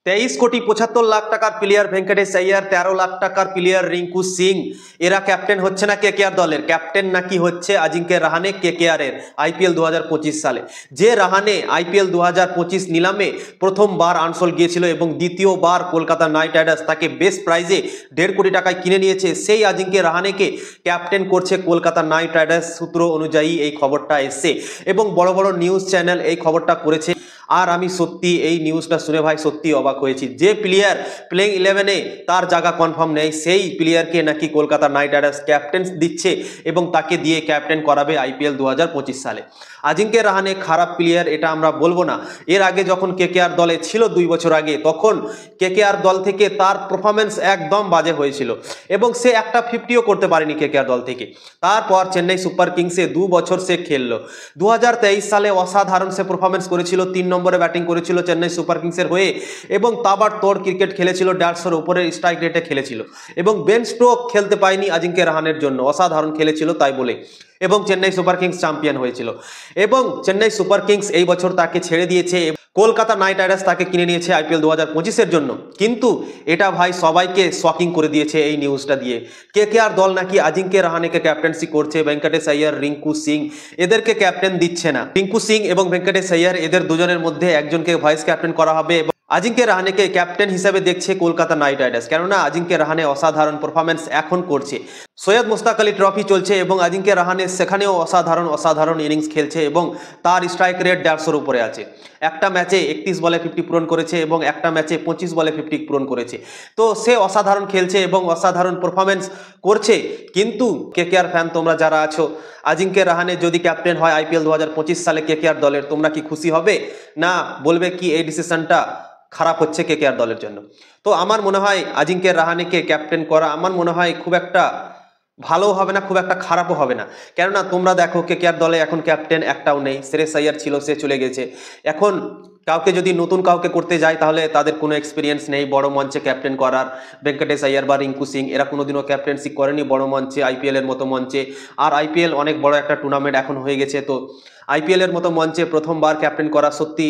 23,75,00,000 টাকার প্লেয়ার ভেঙ্কটেশ আইয়ার, 13 লাখ টাকার প্লেয়ার রিঙ্কু সিং, এরা ক্যাপ্টেন হচ্ছে না কেকেআর দলের। ক্যাপ্টেন নাকি হচ্ছে আজিঙ্ক্য রাহানে কেকেআর এর আইপিএল 2025 সালে। যে রাহানে আইপিএল 2025 নিলামে প্রথমবার আনসোল গিয়েছিল এবং দ্বিতীয়বার কলকাতা নাইট রাইডার্স তাকে বেস্ট প্রাইজে 1.5 কোটি টাকায় কিনে নিয়েছে, সেই আজিঙ্ক্য রাহানেকে ক্যাপ্টেন করছে কলকাতা নাইট রাইডার্স। সূত্র অনুযায়ী এই খবরটা এসছে এবং বড় বড় নিউজ চ্যানেল এই খবরটা করেছে। আর আমি সত্যি এই নিউজটা শুনে ভাই সত্যি অবাক হয়েছি। যে প্লেয়ার প্লেইং 11-এ তার জায়গা কনফার্ম নেই, সেই প্লেয়ারকে নাকি কলকাতা নাইট রাইডার্স ক্যাপ্টেন দিচ্ছে এবং তাকে দিয়ে ক্যাপ্টেন করাবে আইপিএল 2025 সালে। আজিঙ্ক্য রাহানে খারাপ প্লেয়ার এটা আমরা বলবো না। এর আগে যখন কেকেআর দলে ছিল 2 বছর আগে, তখন কেকেআর দল থেকে তার পারফরমেন্স একদম বাজে হয়েছিল এবং সে একটা 50ও করতে পারেনি কেকেআর দল থেকে। তারপর চেন্নাই সুপার কিংসে 2 বছর সে খেললো। 2023 সালে অসাধারণ সে পারফরমেন্স করেছিল, 3 নম্বরে ব্যাটিং করেছিল চেন্নাই সুপার কিংসের হয়ে এবং তাবড়তোড় ক্রিকেট খেলেছিল, 150-এর উপরে স্ট্রাইক রেটে খেলেছিল এবং বেন স্টোক খেলতে পায়নি আজিঙ্ক্য রাহানের জন্য, অসাধারণ খেলেছিল তাই বলে, এবং চেন্নাই সুপার কিংস চ্যাম্পিয়ন হয়েছিল। এবং চেন্নাই সুপার কিংস এই বছর তাকে ছেড়ে দিয়েছে, কলকাতা নাইট রাইডার্স তাকে কিনে নিয়েছে আইপিএল 2025-এর জন্য। কিন্তু এটা ভাই সবাইকে শকিং করে দিয়েছে এই নিউজটা দিয়ে। কেকেআর দল নাকি আজিঙ্ক্য রাহানেকে ক্যাপ্টেন্সি করছে, ভেঙ্কটেশ আইয়ার, রিঙ্কু সিং এদেরকে ক্যাপ্টেন দিচ্ছে না। রিঙ্কু সিং এবং ভেঙ্কটেশ আইয়ার এদের দুজনের মধ্যে একজনকে ভাইস ক্যাপ্টেন করা হবে এবং আজিঙ্ক্য রাহানেকে ক্যাপ্টেন হিসেবে দেখছে কলকাতা নাইট রাইডার্স, কেননা আজিঙ্ক্য রাহানে অসাধারণ পারফরমেন্স এখন করছে। সৈয়দ মুশতাক আলী ট্রফি চলছে এবং আজিঙ্ক্য রাহানে সেখানেও অসাধারণ ইনিংস খেলছে এবং তার স্ট্রাইক রেট 150-এর উপরে আছে। একটা ম্যাচে 31 বলে 50 পূরণ করেছে এবং একটা ম্যাচে 25 বলে 50 পূরণ করেছে। তো সে অসাধারণ খেলছে এবং অসাধারণ পারফরমেন্স করছে। কিন্তু কেকেআর ফ্যান তোমরা যারা আছো, আজিঙ্ক্য রাহানে যদি ক্যাপ্টেন হয় আইপিএল 2025 সালে কেকেআর দলের, তোমরা কি খুশি হবে না বলবে কি এই ডিসিশনটা খারাপ হচ্ছে কেকেআর দলের জন্য? তো আমার মনে হয় আজিঙ্ক্য রাহানেকে ক্যাপ্টেন করা আমার মনে হয় খুব একটা ভালো হবে না, খুব একটা খারাপও হবে না। কেননা তোমরা দেখো কেকেআর দলে এখন ক্যাপ্টেন একটাও নেই। শ্রেয়স আইয়ার ছিল, সে চলে গেছে। এখন কাউকে যদি নতুন কাউকে করতে যায় তাহলে তাদের কোনো এক্সপিরিয়েন্স নেই বড় মঞ্চে ক্যাপ্টেন করার। ভেঙ্কটেশ আইয়ার বা রিঙ্কু সিং এরা কোনোদিনও ক্যাপ্টেন্সি করেনি বড় মঞ্চে, আইপিএলের মতো মঞ্চে। আর আইপিএল অনেক বড় একটা টুর্নামেন্ট এখন হয়ে গেছে, তো আইপিএলের মতো মঞ্চে প্রথমবার ক্যাপ্টেন করা সত্যি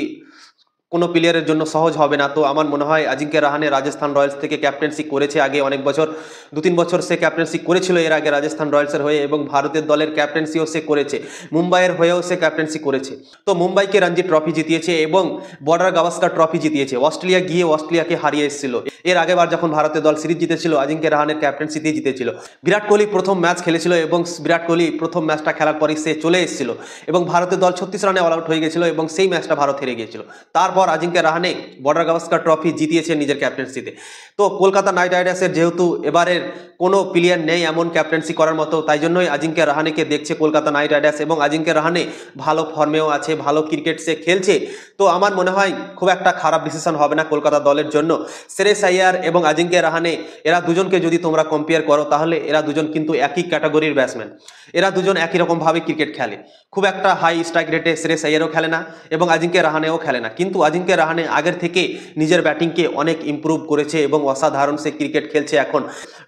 কোনো প্লেয়ারের জন্য সহজ হবে না। তো আমার মনে হয় আজিঙ্ক্য রাহানে রাজস্থান রয়্যালস থেকে ক্যাপ্টেন্সি করেছে আগে অনেক বছর, 2-3 বছর সে ক্যাপ্টেন্সি করেছিল এর আগে রাজস্থান রয়্যালসের হয়ে, এবং ভারতের দলের ক্যাপ্টেন্সিও সে করেছে, মুম্বাইয়ের হয়েও সে ক্যাপ্টেন্সি করেছে। তো মুম্বাইকে রঞ্জি ট্রফি জিতিয়েছে এবং বর্ডার গাভাস্কার ট্রফি জিতিয়েছে। অস্ট্রেলিয়া গিয়ে অস্ট্রেলিয়াকে হারিয়ে এসেছিল। এর আগেবার যখন ভারতের দল সিরিজ জিতেছিল আজিঙ্ক্য রাহানের ক্যাপ্টেন্সিতেই জিতেছিল। বিরাট কোহলি প্রথম ম্যাচ খেলেছিল এবং বিরাট কোহলি প্রথম ম্যাচটা খেলার পরই সে চলে এসেছিল এবং ভারতের দল 36 রানে অল আউট হয়ে গেছিল এবং সেই ম্যাচটা ভারত হেরে গিয়েছিল। তারপর আজিঙ্ক্য রাহানে বর্ডার গাভাস্কার ট্রফি জিতিয়েছে নিজের ক্যাপ্টেন্সিতে। তো কলকাতা নাইট রাইডার্সের যেহেতু এবারের কোনো প্লেয়ার নেই এমন ক্যাপ্টেন্সি করার মতো, তাই জন্যই আজিঙ্ক্য রাহানেকে দেখছে কলকাতা নাইট রাইডার্স এবং আজিঙ্ক্য রাহানে ভালো ফর্মেও আছে, ভালো ক্রিকেট সে খেলছে। তো আমার মনে হয় খুব একটা খারাপ ডিসিশন হবে না কলকাতা দলের জন্য। শ্রেয়স আইয়ার এবং আজিঙ্ক্য রাহানে এরা দুজনকে যদি তোমরা কম্পেয়ার করো তাহলে এরা দুজন কিন্তু একই ক্যাটাগরির ব্যাটসম্যান। এরা দুজন একই রকমভাবে ক্রিকেট খেলে, খুব একটা হাই স্ট্রাইক রেটে শ্রেয়স আইয়ারও খেলে না এবং আজিঙ্ক্য রাহানেও খেলে না। কিন্তু আজিঙ্ক্য রাহানে আগের থেকে নিজের ব্যাটিংকে অনেক ইমপ্রুভ করেছে এবং অসাধারণ সে ক্রিকেট খেলছে। এখন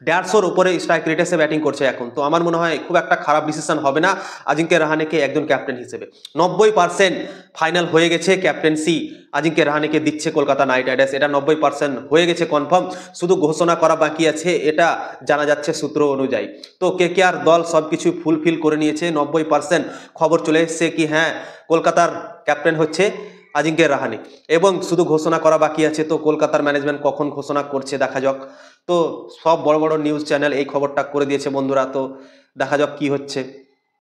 150-এর উপরে স্ট্রাইক রেটে সে ব্যাটিং করছে এখন। তো আমার মনে হয় খুব একটা খারাপ ডিসিশন হবে না আজিঙ্ক্য রাহানেকে একজন ক্যাপ্টেন হিসেবে। 90% ফাইনাল হয়ে গেছে, ক্যাপ্টেন্সি আজিঙ্ক্য রাহানেকে দিচ্ছে কলকাতা নাইট রাইডার্স, এটা 90% হয়ে গেছে কনফার্ম, শুধু ঘোষণা করা বাকি আছে, এটা জানা যাচ্ছে সূত্র অনুযায়ী। তো কেকেআর দল সবকিছু ফুলফিল করে নিয়েছে, 90% খবর চলে এসেছে কি হ্যাঁ কলকাতার ক্যাপ্টেন হচ্ছে আজিঙ্ক্য রাহানে এবং শুধু ঘোষণা করা বাকি আছে। তো কলকাতার ম্যানেজমেন্ট কখন ঘোষণা করছে দেখা যাক। তো সব বড় বড় নিউজ চ্যানেল এই খবরটা করে দিয়েছে বন্ধুরা, তো দেখা যাক কি হচ্ছে।